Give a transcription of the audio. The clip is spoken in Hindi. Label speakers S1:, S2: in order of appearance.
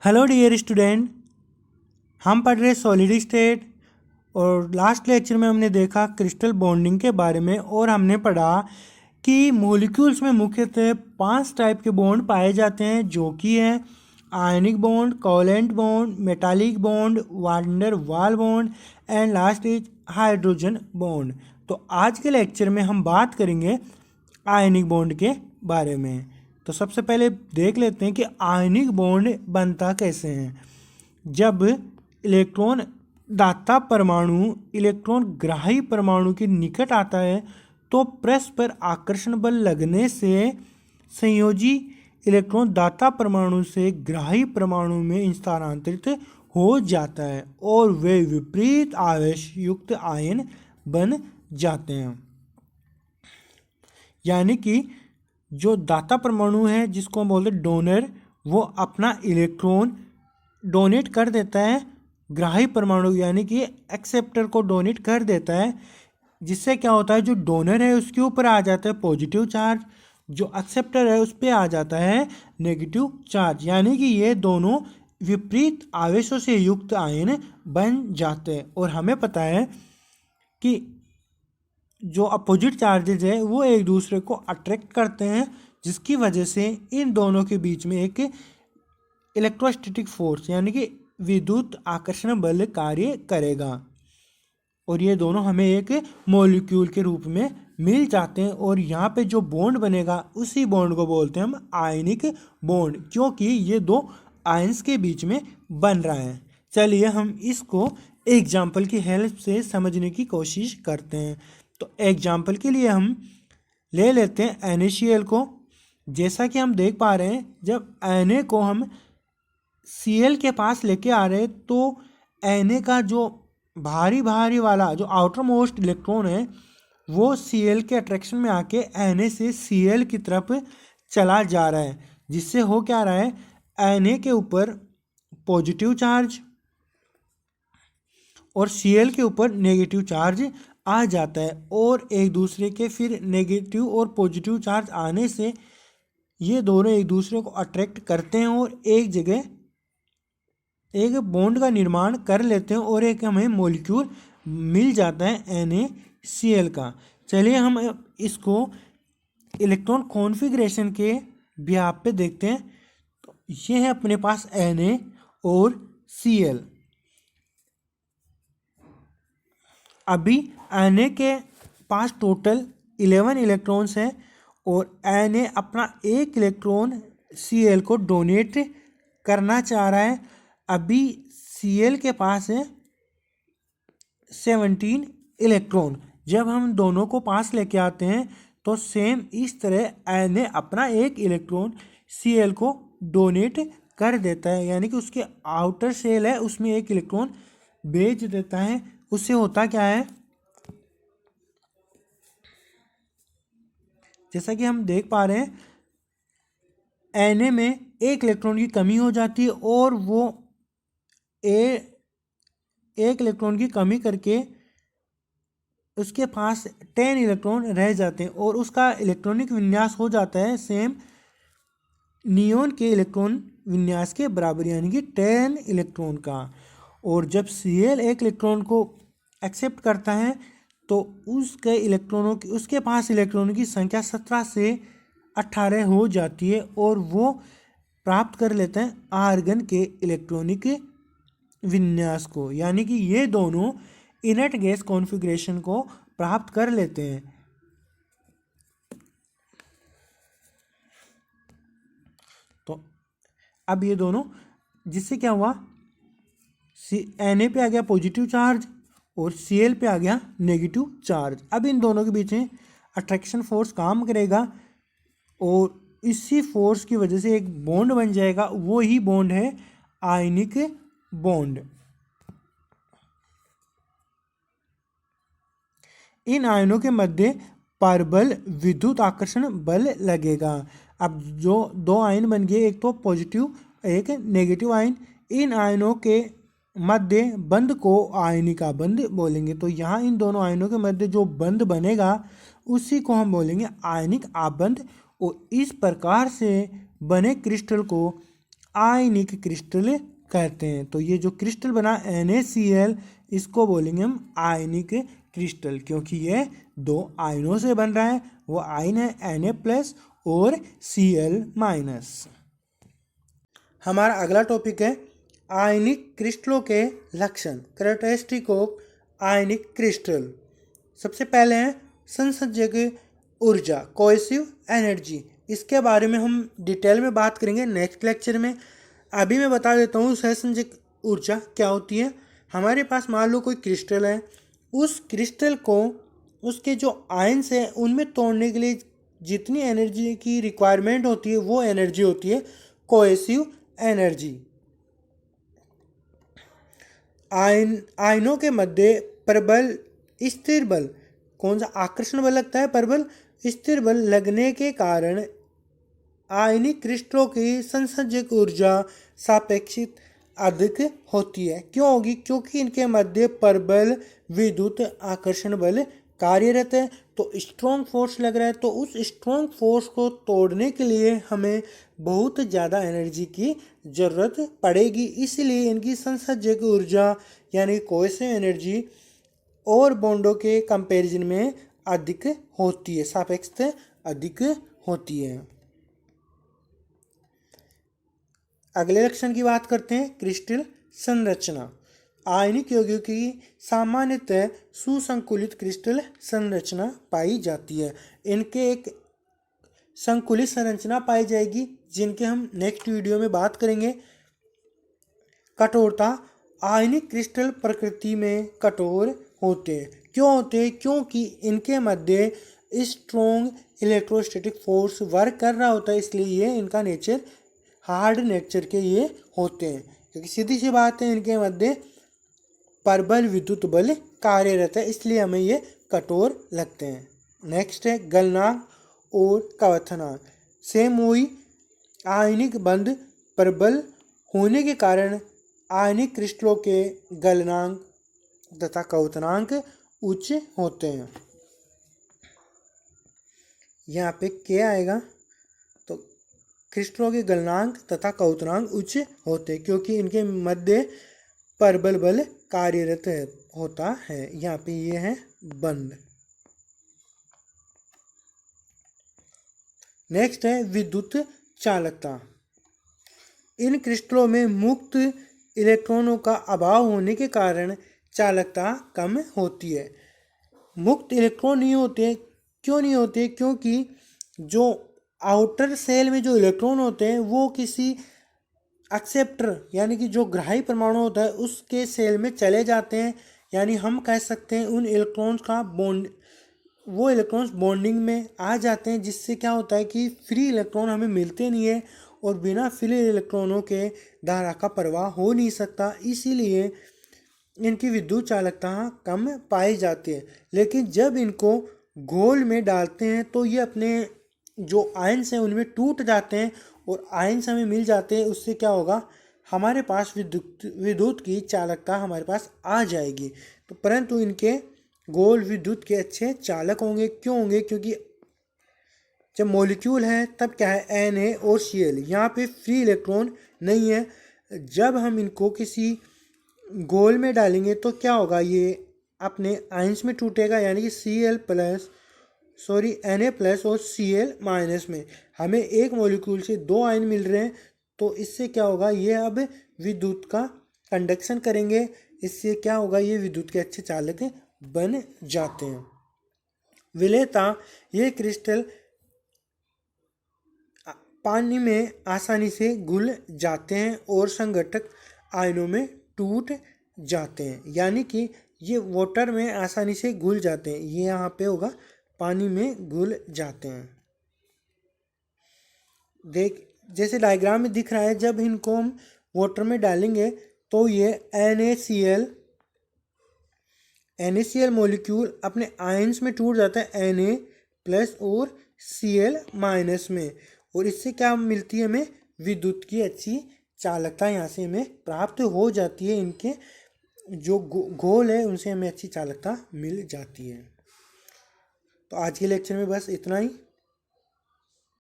S1: हेलो डियर स्टूडेंट, हम पढ़ रहे सॉलिड स्टेट। और लास्ट लेक्चर में हमने देखा क्रिस्टल बॉन्डिंग के बारे में और हमने पढ़ा कि मॉलिक्यूल्स में मुख्यतः 5 टाइप के बॉन्ड पाए जाते हैं, जो कि है ionic bond, covalent bond, metallic bond, van der Waals bond and last is hydrogen bond. तो आज के लेक्चर में हम बात करेंगे आयनिक बॉन्ड के बारे में। तो सबसे पहले देख लेते हैं कि आयनिक बॉन्ड बनता कैसे हैं। जब इलेक्ट्रॉन दाता परमाणु इलेक्ट्रॉन ग्राही परमाणु के निकट आता है तो परस्पर आकर्षण बल लगने से संयोजी इलेक्ट्रॉन दाता परमाणु से ग्राही परमाणु में स्थानांतरित हो जाता है और वे विपरीत आवेश युक्त आयन बन जाते हैं। यानी कि जो दाता परमाणु है, जिसको हम बोलते हैं डोनर, वो अपना इलेक्ट्रॉन डोनेट कर देता है ग्राही परमाणु यानी कि एक्सेप्टर को डोनेट कर देता है, जिससे क्या होता है, जो डोनर है उसके ऊपर आ जाता है पॉजिटिव चार्ज, जो एक्सेप्टर है उस पर आ जाता है नेगेटिव चार्ज। यानी कि ये दोनों विपरीत आवेशों से युक्त आयन बन जाते हैं। और हमें पता है कि जो अपोजिट चार्जेज है वो एक दूसरे को अट्रैक्ट करते हैं, जिसकी वजह से इन दोनों के बीच में एक इलेक्ट्रोस्टैटिक फोर्स यानी कि विद्युत आकर्षण बल कार्य करेगा और ये दोनों हमें एक मॉलिक्यूल के रूप में मिल जाते हैं। और यहाँ पे जो बॉन्ड बनेगा उसी बॉन्ड को बोलते हैं हम आयनिक बॉन्ड, क्योंकि ये दो आयंस के बीच में बन रहा है। चलिए हम इसको एग्जाम्पल की हेल्प से समझने की कोशिश करते हैं। तो एग्जाम्पल के लिए हम ले लेते हैं NaCl को। जैसा कि हम देख पा रहे हैं, जब Na को हम Cl के पास लेके आ रहे हैं तो Na का जो भारी वाला जो आउटर मोस्ट इलेक्ट्रॉन है वो Cl के अट्रैक्शन में आके Na से Cl की तरफ चला जा रहा है, जिससे हो क्या रहा है, Na के ऊपर पॉजिटिव चार्ज और Cl के ऊपर नेगेटिव चार्ज आ जाता है और एक दूसरे के फिर नेगेटिव और पॉजिटिव चार्ज आने से ये दोनों एक दूसरे को अट्रैक्ट करते हैं और एक जगह एक बॉन्ड का निर्माण कर लेते हैं और एक हमें मॉलिक्यूल मिल जाता है NaCl का। चलिए हम इसको इलेक्ट्रॉन कॉन्फ़िगरेशन के बिहाफ पे देखते हैं। तो ये है अपने पास Na और Cl। अभी Na के पास टोटल 11 इलेक्ट्रॉन्स हैं और Na अपना एक इलेक्ट्रॉन Cl को डोनेट करना चाह रहा है। अभी Cl के पास है 17 इलेक्ट्रॉन। जब हम दोनों को पास लेके आते हैं तो सेम इस तरह Na अपना एक इलेक्ट्रॉन Cl को डोनेट कर देता है, यानी कि उसके आउटर शेल है उसमें एक इलेक्ट्रॉन भेज देता है। उससे होता क्या है, जैसा कि हम देख पा रहे हैं Na में एक इलेक्ट्रॉन की कमी हो जाती है और वो एक इलेक्ट्रॉन की कमी करके उसके पास 10 इलेक्ट्रॉन रह जाते हैं और उसका इलेक्ट्रॉनिक विन्यास हो जाता है सेम नियोन के इलेक्ट्रॉन विन्यास के बराबर, यानी कि 10 इलेक्ट्रॉन का। और जब Cl एक इलेक्ट्रॉन को एक्सेप्ट करता है तो उसके पास इलेक्ट्रॉनों की संख्या 17 से 18 हो जाती है और वो प्राप्त कर लेते हैं आर्गन के इलेक्ट्रॉनिक विन्यास को, यानी कि ये दोनों इनर्ट गैस कॉन्फ़िगरेशन को प्राप्त कर लेते हैं। तो अब ये दोनों, जिससे क्या हुआ, Na पे आ गया पॉजिटिव चार्ज और Cl पे आ गया नेगेटिव चार्ज। अब इन दोनों के बीच में अट्रैक्शन फोर्स काम करेगा और इसी फोर्स की वजह से एक बॉन्ड बन जाएगा। वो ही बॉन्ड है आयनिक बॉन्ड। इन आयनों के मध्य परबल विद्युत आकर्षण बल लगेगा। अब जो दो आयन बन गए, एक तो पॉजिटिव एक नेगेटिव आयन, इन आयनों के मध्य बंध को आयनिका बंध बोलेंगे। तो यहाँ इन दोनों आयनों के मध्य जो बंध बनेगा उसी को हम बोलेंगे आयनिक आबंध। और इस प्रकार से बने क्रिस्टल को आयनिक क्रिस्टल कहते हैं। तो ये जो क्रिस्टल बना NaCl, इसको बोलेंगे हम आयनिक क्रिस्टल, क्योंकि ये दो आयनों से बन रहा है। वो आयन है Na+ और Cl-। हमारा अगला टॉपिक है आयनिक क्रिस्टलों के लक्षण, कैरेक्टरिस्टिक ऑफ आयनिक क्रिस्टल। सबसे पहले है संसर्जक ऊर्जा, कोहेसिव एनर्जी। इसके बारे में हम डिटेल में बात करेंगे नेक्स्ट लेक्चर में। अभी मैं बता देता हूँ सहसंयोजक ऊर्जा क्या होती है। हमारे पास मान लो कोई क्रिस्टल है, उस क्रिस्टल को उसके जो आयन्स हैं उनमें तोड़ने के लिए जितनी एनर्जी की रिक्वायरमेंट होती है वो एनर्जी होती है कोहेसिव एनर्जी। आयनों के मध्य प्रबल स्थिर बल, कौन सा आकर्षण बल लगता है? प्रबल स्थिर बल लगने के कारण आयनिक क्रिस्टलों की संसर्जक ऊर्जा सापेक्षित अधिक होती है। क्यों होगी? क्योंकि इनके मध्य प्रबल विद्युत आकर्षण बल कार्यरत है। तो स्ट्रॉन्ग फोर्स लग रहा है, तो उस स्ट्रॉन्ग फोर्स को तोड़ने के लिए हमें बहुत ज़्यादा एनर्जी की ज़रूरत पड़ेगी। इसलिए इनकी संसर्जक ऊर्जा यानी कोहेसिव एनर्जी और बॉन्डों के कंपैरिजन में अधिक होती है, सापेक्षता अधिक होती है। अगले लक्षण की बात करते हैं, क्रिस्टल संरचना। आयनिक यौगिकों की सामान्यतः सुसंकुलित क्रिस्टल संरचना पाई जाती है। इनके एक संकुलित संरचना पाई जाएगी जिनके हम नेक्स्ट वीडियो में बात करेंगे। कठोरता, आयनिक क्रिस्टल प्रकृति में कठोर होते हैं। क्यों होते हैं? क्योंकि इनके मध्य स्ट्रॉन्ग इलेक्ट्रोस्टैटिक फोर्स वर्क कर रहा होता है, इसलिए ये इनका नेचर हार्ड नेचर के ये होते हैं। क्योंकि सीधी सी बात है, इनके मध्य प्रबल विद्युत बल कार्यरत है, इसलिए हमें ये कठोर लगते हैं। नेक्स्ट है गलनांक और क्वथनांक। सेम वही, आयनिक बंध प्रबल होने के कारण आयनिक क्रिस्टलों के गलनांक तथा क्वथनांक उच्च होते हैं। यहाँ पे क्या आएगा? तो क्रिस्टलों के गलनांक तथा क्वथनांक उच्च होते हैं क्योंकि इनके मध्य प्रबल बल कार्यरत होता है। यहाँ पे ये है बंध। नेक्स्ट है विद्युत चालकता। इन क्रिस्टलों में मुक्त इलेक्ट्रॉनों का अभाव होने के कारण चालकता कम होती है। मुक्त इलेक्ट्रॉन नहीं होते। क्यों नहीं होते? क्योंकि जो आउटर सेल में जो इलेक्ट्रॉन होते हैं वो किसी एक्सेप्टर यानी कि जो ग्राही परमाणु होता है उसके सेल में चले जाते हैं। यानी हम कह सकते हैं उन इलेक्ट्रॉन्स का बॉन्ड, वो इलेक्ट्रॉन्स बॉन्डिंग में आ जाते हैं, जिससे क्या होता है कि फ्री इलेक्ट्रॉन हमें मिलते नहीं है और बिना फ्री इलेक्ट्रॉनों के धारा का प्रवाह हो नहीं सकता। इसीलिए इनकी विद्युत चालकता कम पाई जाती है। लेकिन जब इनको घोल में डालते हैं तो ये अपने जो आयन्स हैं उनमें टूट जाते हैं और आयन्स हमें मिल जाते हैं। उससे क्या होगा? हमारे पास विद्युत की चालकता हमारे पास आ जाएगी। तो परंतु इनके गोल विद्युत के अच्छे चालक होंगे। क्यों होंगे? क्योंकि जब मॉलिक्यूल है तब क्या है, Na और Cl, यहाँ पे फ्री इलेक्ट्रॉन नहीं है। जब हम इनको किसी गोल में डालेंगे तो क्या होगा? ये अपने आयन्स में टूटेगा, यानी कि Na+ और Cl- में हमें एक मॉलिक्यूल से दो आयन मिल रहे हैं। तो इससे क्या होगा? ये अब विद्युत का कंडक्शन करेंगे। इससे क्या होगा? ये विद्युत के अच्छे चालक बन जाते हैं। विलेयता, ये क्रिस्टल पानी में आसानी से घुल जाते हैं और संघटक आयनों में टूट जाते हैं। यानी कि ये वाटर में आसानी से घुल जाते हैं। ये यहाँ पे होगा पानी में घुल जाते हैं। देख, जैसे डायग्राम में दिख रहा है, जब इनको हम वाटर में डालेंगे तो ये NaCl मॉलिक्यूल अपने आयन्स में टूट जाता है Na+ और Cl- में, और इससे क्या मिलती है? हमें विद्युत की अच्छी चालकता यहाँ से हमें प्राप्त हो जाती है। इनके जो घोल है उनसे हमें अच्छी चालकता मिल जाती है। तो आज के लेक्चर में बस इतना ही।